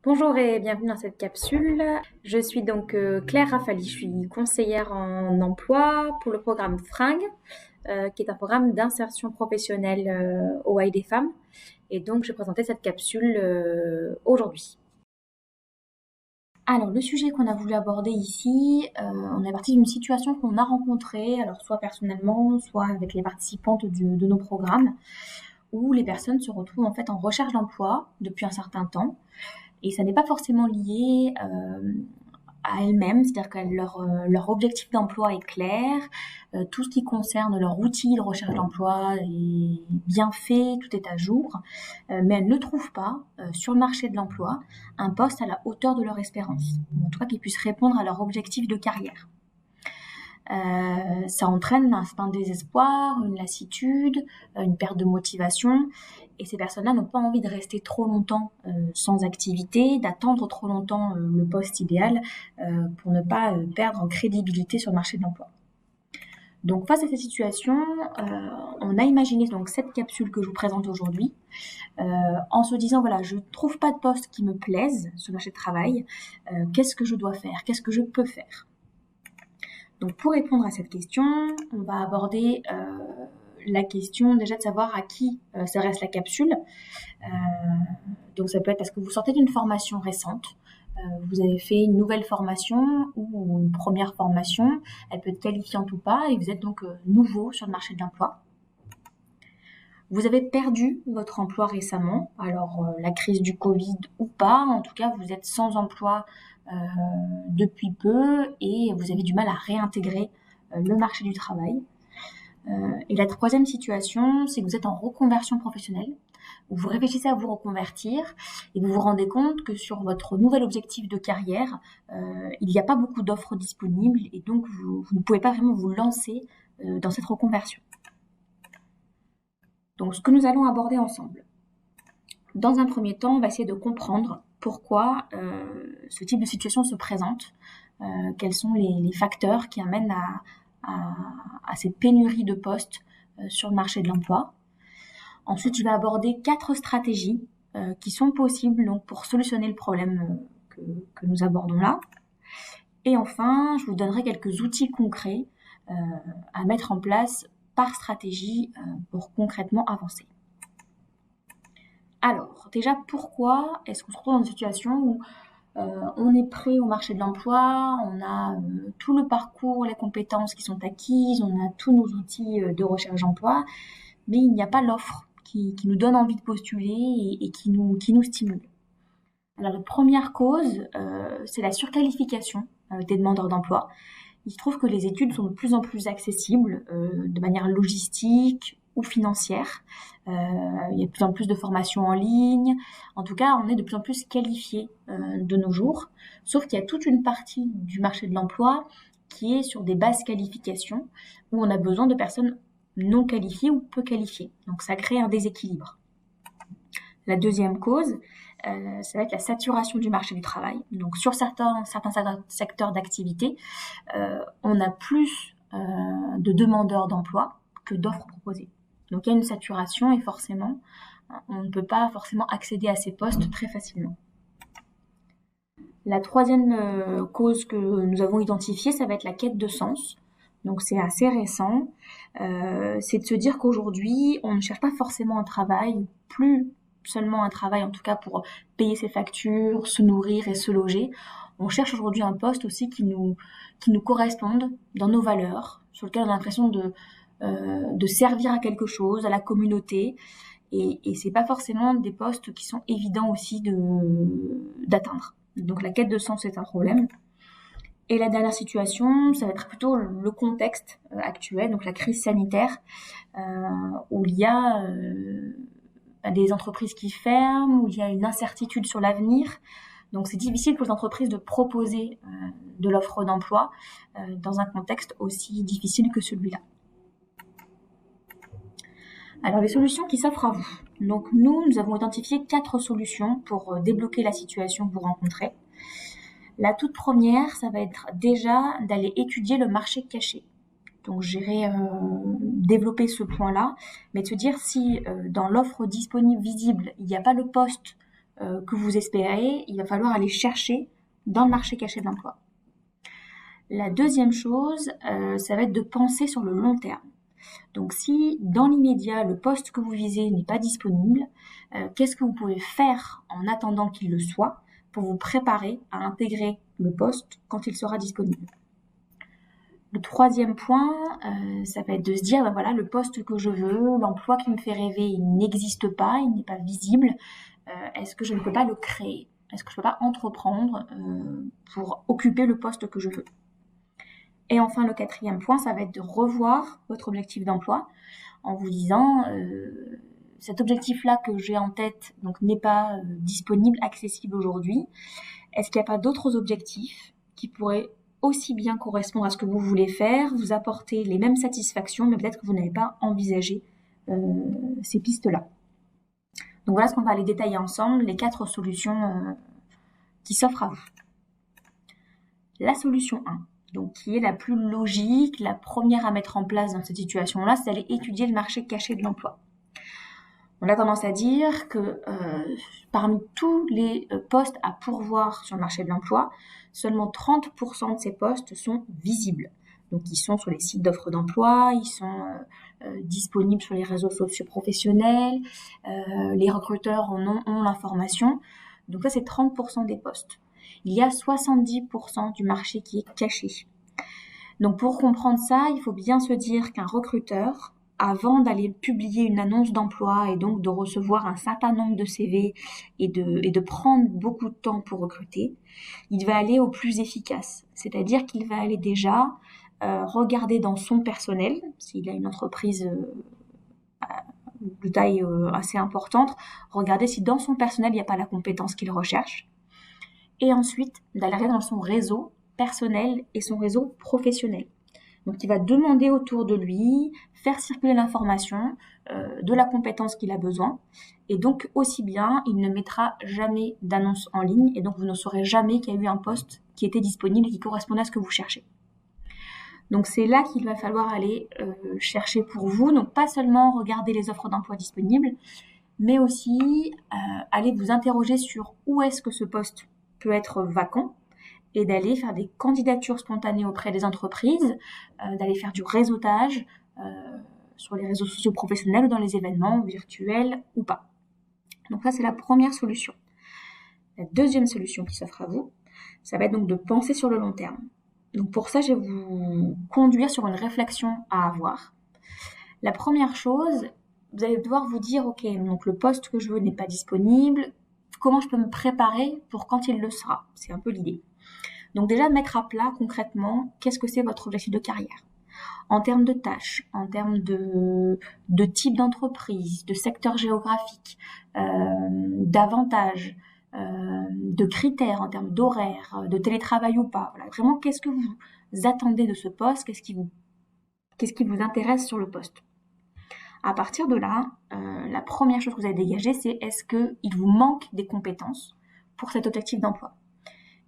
Bonjour et bienvenue dans cette capsule. Je suis donc Claire Rafali, je suis conseillère en emploi pour le programme FRING, qui est un programme d'insertion professionnelle au AI des femmes. Et donc, je vais présenter cette capsule aujourd'hui. Alors, le sujet qu'on a voulu aborder ici, on est parti d'une situation qu'on a rencontrée, alors soit personnellement, soit avec les participantes de nos programmes, où les personnes se retrouvent en fait en recherche d'emploi depuis un certain temps. Et ça n'est pas forcément lié à elles-mêmes, c'est-à-dire que leur objectif d'emploi est clair, tout ce qui concerne leur outil de recherche d'emploi est bien fait, tout est à jour, mais elles ne trouvent pas sur le marché de l'emploi un poste à la hauteur de leur espérance, ou en tout cas qui puisse répondre à leur objectif de carrière. Ça entraîne un certain désespoir, une lassitude, une perte de motivation. Et ces personnes-là n'ont pas envie de rester trop longtemps sans activité, d'attendre trop longtemps le poste idéal pour ne pas perdre en crédibilité sur le marché de l'emploi. Donc face à cette situation, on a imaginé donc cette capsule que je vous présente aujourd'hui en se disant voilà, je ne trouve pas de poste qui me plaise sur le marché de travail, qu'est-ce que je dois faire, qu'est-ce que je peux faire. Donc pour répondre à cette question, on va aborder la question déjà de savoir à qui s'adresse la capsule. Donc ça peut être parce que vous sortez d'une formation récente, vous avez fait une nouvelle formation ou une première formation, elle peut être qualifiante ou pas, et vous êtes donc nouveau sur le marché de l'emploi. Vous avez perdu votre emploi récemment, alors la crise du Covid ou pas, en tout cas vous êtes sans emploi depuis peu et vous avez du mal à réintégrer le marché du travail. Et la troisième situation, c'est que vous êtes en reconversion professionnelle, où vous réfléchissez à vous reconvertir et vous vous rendez compte que sur votre nouvel objectif de carrière, il n'y a pas beaucoup d'offres disponibles et donc vous ne pouvez pas vraiment vous lancer dans cette reconversion. Donc ce que nous allons aborder ensemble. Dans un premier temps, on va essayer de comprendre pourquoi ce type de situation se présente, quels sont les facteurs qui amènent à cette pénurie de postes sur le marché de l'emploi. Ensuite, je vais aborder 4 stratégies qui sont possibles donc, pour solutionner le problème que nous abordons là. Et enfin, je vous donnerai quelques outils concrets à mettre en place par stratégie pour concrètement avancer. Alors, déjà, pourquoi est-ce qu'on se retrouve dans une situation où on est prêt au marché de l'emploi, on a tout le parcours, les compétences qui sont acquises, on a tous nos outils de recherche d'emploi, mais il n'y a pas l'offre qui nous donne envie de postuler et qui nous stimule. Alors, la première cause, c'est la surqualification des demandeurs d'emploi. Il se trouve que les études sont de plus en plus accessibles de manière logistique ou financière. Il y a de plus en plus de formations en ligne. En tout cas, on est de plus en plus qualifié de nos jours. Sauf qu'il y a toute une partie du marché de l'emploi qui est sur des basses qualifications où on a besoin de personnes non qualifiées ou peu qualifiées. Donc ça crée un déséquilibre. La deuxième cause, ça va être la saturation du marché du travail. Donc sur certains secteurs d'activité, on a plus de demandeurs d'emploi que d'offres proposées. Donc il y a une saturation et forcément, on ne peut pas forcément accéder à ces postes très facilement. La troisième cause que nous avons identifiée, ça va être la quête de sens. Donc c'est assez récent. C'est de se dire qu'aujourd'hui, on ne cherche pas forcément un travail, plus seulement un travail en tout cas pour payer ses factures, se nourrir et se loger. On cherche aujourd'hui un poste aussi qui nous corresponde dans nos valeurs, sur lequel on a l'impression de servir à quelque chose, à la communauté. Et c'est pas forcément des postes qui sont évidents aussi d'atteindre. Donc la quête de sens est un problème. Et la dernière situation, ça va être plutôt le contexte actuel, donc la crise sanitaire, où il y a des entreprises qui ferment, où il y a une incertitude sur l'avenir. Donc c'est difficile pour les entreprises de proposer de l'offre d'emploi dans un contexte aussi difficile que celui-là. Alors les solutions qui s'offrent à vous. Donc nous avons identifié 4 solutions pour débloquer la situation que vous rencontrez. La toute première, ça va être déjà d'aller étudier le marché caché. Donc j'irai développer ce point-là, mais de se dire si dans l'offre disponible, visible, il n'y a pas le poste que vous espérez, il va falloir aller chercher dans le marché caché de l'emploi. La deuxième chose, ça va être de penser sur le long terme. Donc si dans l'immédiat, le poste que vous visez n'est pas disponible, qu'est-ce que vous pouvez faire en attendant qu'il le soit pour vous préparer à intégrer le poste quand il sera disponible. Le troisième point, ça va être de se dire, ben voilà, le poste que je veux, l'emploi qui me fait rêver, il n'existe pas, il n'est pas visible. Est-ce que je ne peux pas le créer? Est-ce que je ne peux pas entreprendre pour occuper le poste que je veux? Et enfin, le quatrième point, ça va être de revoir votre objectif d'emploi en vous disant cet objectif-là que j'ai en tête donc n'est pas disponible, accessible aujourd'hui. Est-ce qu'il n'y a pas d'autres objectifs qui pourraient aussi bien correspondre à ce que vous voulez faire, vous apporter les mêmes satisfactions, mais peut-être que vous n'avez pas envisagé ces pistes-là. Donc voilà ce qu'on va aller détailler ensemble, les 4 solutions qui s'offrent à vous. La solution 1. Donc, qui est la plus logique, la première à mettre en place dans cette situation-là, c'est d'aller étudier le marché caché de l'emploi. On a tendance à dire que parmi tous les postes à pourvoir sur le marché de l'emploi, seulement 30% de ces postes sont visibles. Donc, ils sont sur les sites d'offres d'emploi, ils sont disponibles sur les réseaux sociaux professionnels, les recruteurs en ont l'information. Donc ça, c'est 30% des postes. Il y a 70% du marché qui est caché. Donc pour comprendre ça, il faut bien se dire qu'un recruteur, avant d'aller publier une annonce d'emploi et donc de recevoir un certain nombre de CV et de prendre beaucoup de temps pour recruter, il va aller au plus efficace. C'est-à-dire qu'il va aller déjà regarder dans son personnel, s'il a une entreprise de taille assez importante, regarder si dans son personnel, il n'y a pas la compétence qu'il recherche. Et ensuite, d'aller regarder dans son réseau personnel et son réseau professionnel. Donc, il va demander autour de lui, faire circuler l'information de la compétence qu'il a besoin. Et donc, aussi bien, il ne mettra jamais d'annonce en ligne. Et donc, vous ne saurez jamais qu'il y a eu un poste qui était disponible et qui correspondait à ce que vous cherchez. Donc, c'est là qu'il va falloir aller chercher pour vous. Donc, pas seulement regarder les offres d'emploi disponibles, mais aussi aller vous interroger sur où est-ce que ce poste peut être vacant et d'aller faire des candidatures spontanées auprès des entreprises, d'aller faire du réseautage sur les réseaux sociaux professionnels ou dans les événements virtuels ou pas. Donc ça, c'est la première solution. La deuxième solution qui s'offre à vous, ça va être donc de penser sur le long terme. Donc pour ça, je vais vous conduire sur une réflexion à avoir. La première chose, vous allez devoir vous dire, ok, donc le poste que je veux n'est pas disponible, comment je peux me préparer pour quand il le sera? C'est un peu l'idée. Donc déjà, mettre à plat concrètement, qu'est-ce que c'est votre objectif de carrière? En termes de tâches, en termes de type d'entreprise, de secteur géographique, d'avantages, de critères en termes d'horaire, de télétravail ou pas. Voilà. Vraiment, qu'est-ce que vous attendez de ce poste? Qu'est-ce qui vous intéresse sur le poste? À partir de là, la première chose que vous allez dégager, c'est est-ce qu'il vous manque des compétences pour cet objectif d'emploi?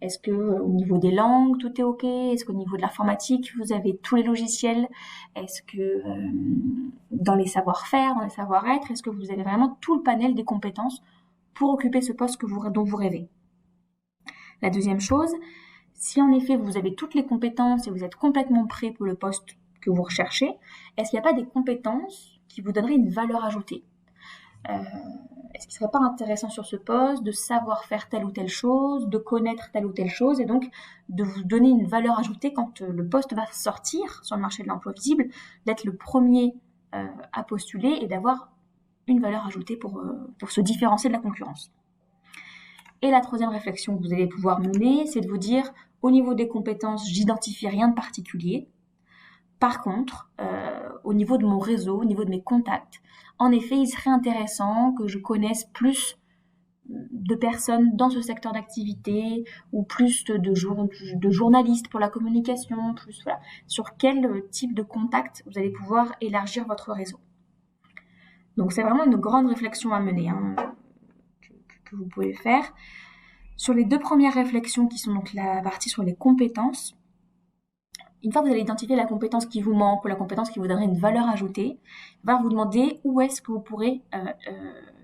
Est-ce que au niveau des langues, tout est OK? Est-ce qu'au niveau de l'informatique, vous avez tous les logiciels? Est-ce que dans les savoir-faire, dans les savoir-être, est-ce que vous avez vraiment tout le panel des compétences pour occuper ce poste dont vous rêvez? La deuxième chose, si en effet vous avez toutes les compétences et vous êtes complètement prêt pour le poste que vous recherchez, est-ce qu'il n'y a pas des compétences qui vous donneraient une valeur ajoutée? Est-ce qu'il ne serait pas intéressant sur ce poste de savoir faire telle ou telle chose, de connaître telle ou telle chose et donc de vous donner une valeur ajoutée quand le poste va sortir sur le marché de l'emploi visible, d'être le premier à postuler et d'avoir une valeur ajoutée pour se différencier de la concurrence. Et la troisième réflexion que vous allez pouvoir mener, c'est de vous dire, au niveau des compétences, j'identifie rien de particulier. Par contre, au niveau de mon réseau, au niveau de mes contacts, en effet, il serait intéressant que je connaisse plus de personnes dans ce secteur d'activité ou plus de journalistes pour la communication, plus voilà, sur quel type de contact vous allez pouvoir élargir votre réseau. Donc c'est vraiment une grande réflexion à mener que vous pouvez faire. Sur les 2 premières réflexions qui sont donc la partie sur les compétences, une fois que vous avez identifié la compétence qui vous manque ou la compétence qui vous donnerait une valeur ajoutée, va vous demander où est-ce que vous pourrez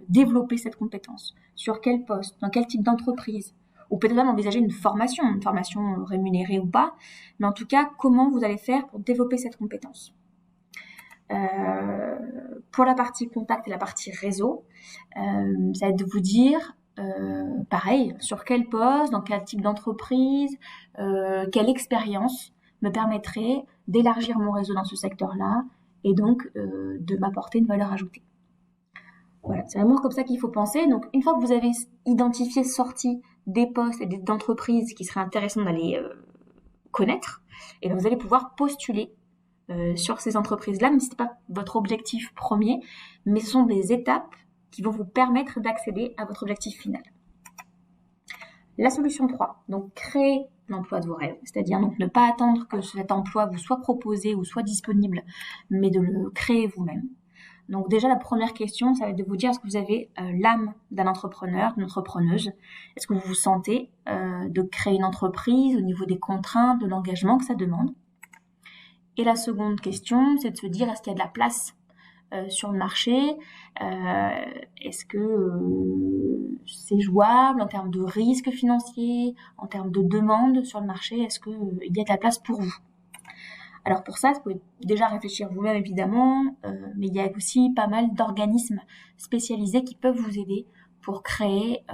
développer cette compétence, sur quel poste, dans quel type d'entreprise, ou peut-être même envisager une formation rémunérée ou pas, mais en tout cas, comment vous allez faire pour développer cette compétence. Pour la partie contact et la partie réseau, ça va être de vous dire, pareil, sur quel poste, dans quel type d'entreprise, quelle expérience me permettrait d'élargir mon réseau dans ce secteur-là et donc de m'apporter une valeur ajoutée. Voilà, c'est vraiment comme ça qu'il faut penser. Donc, une fois que vous avez identifié, sorti des postes et d'entreprises qui seraient intéressants d'aller connaître, et bien vous allez pouvoir postuler sur ces entreprises-là, même si ce n'est pas votre objectif premier, mais ce sont des étapes qui vont vous permettre d'accéder à votre objectif final. La solution 3, donc créer l'emploi de vos rêves, c'est-à-dire donc ne pas attendre que cet emploi vous soit proposé ou soit disponible, mais de le créer vous-même. Donc déjà, la première question, ça va être de vous dire, est-ce que vous avez l'âme d'un entrepreneur, d'une entrepreneuse? Est-ce que vous vous sentez de créer une entreprise au niveau des contraintes, de l'engagement que ça demande? Et la seconde question, c'est de se dire, est-ce qu'il y a de la place sur le marché? Est-ce que c'est jouable en termes de risques financiers, en termes de demande sur le marché? Est-ce qu'il y a de la place pour vous? Alors pour ça, vous pouvez déjà réfléchir vous-même évidemment, mais il y a aussi pas mal d'organismes spécialisés qui peuvent vous aider pour créer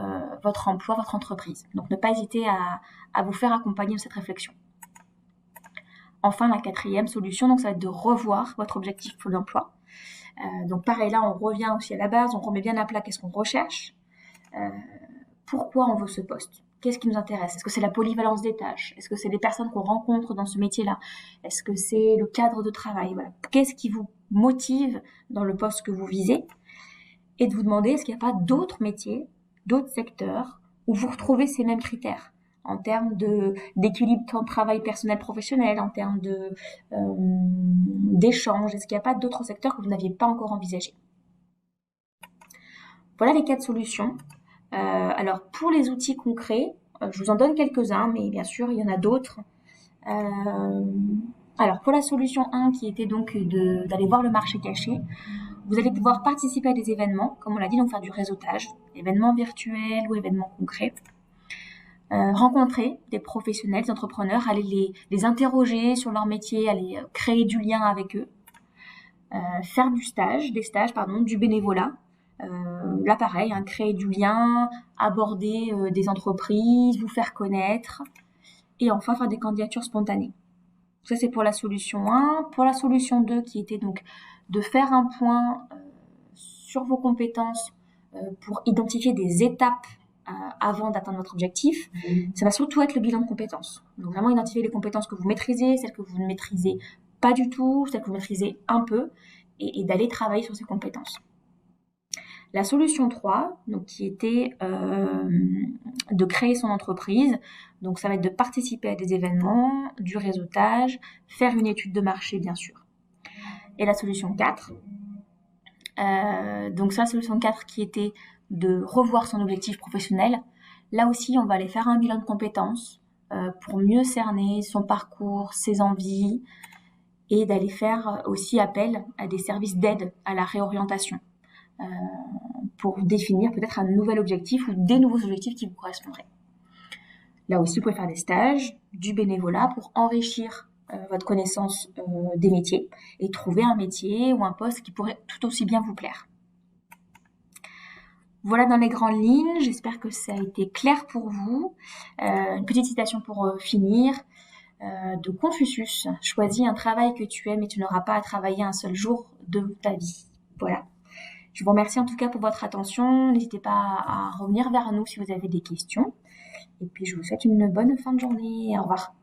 votre emploi, votre entreprise. Donc ne pas hésiter à vous faire accompagner de cette réflexion. Enfin, la quatrième solution, donc ça va être de revoir votre objectif pour l'emploi. Donc pareil, là on revient aussi à la base, on remet bien à plat qu'est-ce qu'on recherche, pourquoi on veut ce poste. Qu'est-ce qui nous intéresse? Est-ce que c'est la polyvalence des tâches? Est-ce que c'est les personnes qu'on rencontre dans ce métier-là? Est-ce que c'est le cadre de travail? Voilà. Qu'est-ce qui vous motive dans le poste que vous visez? Et de vous demander, est-ce qu'il n'y a pas d'autres métiers, d'autres secteurs où vous retrouvez ces mêmes critères en termes d'équilibre temps de travail personnel-professionnel, en termes d'échange? Est-ce qu'il n'y a pas d'autres secteurs que vous n'aviez pas encore envisagés? Voilà les 4 solutions. Alors, pour les outils concrets, je vous en donne quelques-uns, mais bien sûr, il y en a d'autres. Alors, pour la solution 1, qui était donc d'aller voir le marché caché, vous allez pouvoir participer à des événements, comme on l'a dit, donc faire du réseautage, événements virtuels ou événements concrets. Rencontrer des professionnels, des entrepreneurs, aller les interroger sur leur métier, aller créer du lien avec eux. Faire du bénévolat. Là, pareil, créer du lien, aborder des entreprises, vous faire connaître, et enfin faire des candidatures spontanées. Ça, c'est pour la solution 1. Pour la solution 2, qui était donc de faire un point sur vos compétences pour identifier des étapes avant d'atteindre votre objectif, ça va surtout être le bilan de compétences. Donc vraiment identifier les compétences que vous maîtrisez, celles que vous ne maîtrisez pas du tout, celles que vous maîtrisez un peu, et d'aller travailler sur ces compétences. La solution 3, donc, qui était de créer son entreprise, donc ça va être de participer à des événements, du réseautage, faire une étude de marché bien sûr. Et la solution 4, donc ça, solution 4 qui était de revoir son objectif professionnel. Là aussi, on va aller faire un bilan de compétences pour mieux cerner son parcours, ses envies, et d'aller faire aussi appel à des services d'aide à la réorientation. Pour définir peut-être un nouvel objectif ou des nouveaux objectifs qui vous correspondraient. Là aussi, vous pouvez faire des stages, du bénévolat pour enrichir votre connaissance des métiers et trouver un métier ou un poste qui pourrait tout aussi bien vous plaire. Voilà dans les grandes lignes, j'espère que ça a été clair pour vous. Une petite citation pour finir de Confucius. Choisis un travail que tu aimes et tu n'auras pas à travailler un seul jour de ta vie. Voilà. Je vous remercie en tout cas pour votre attention. N'hésitez pas à revenir vers nous si vous avez des questions. Et puis je vous souhaite une bonne fin de journée. Au revoir.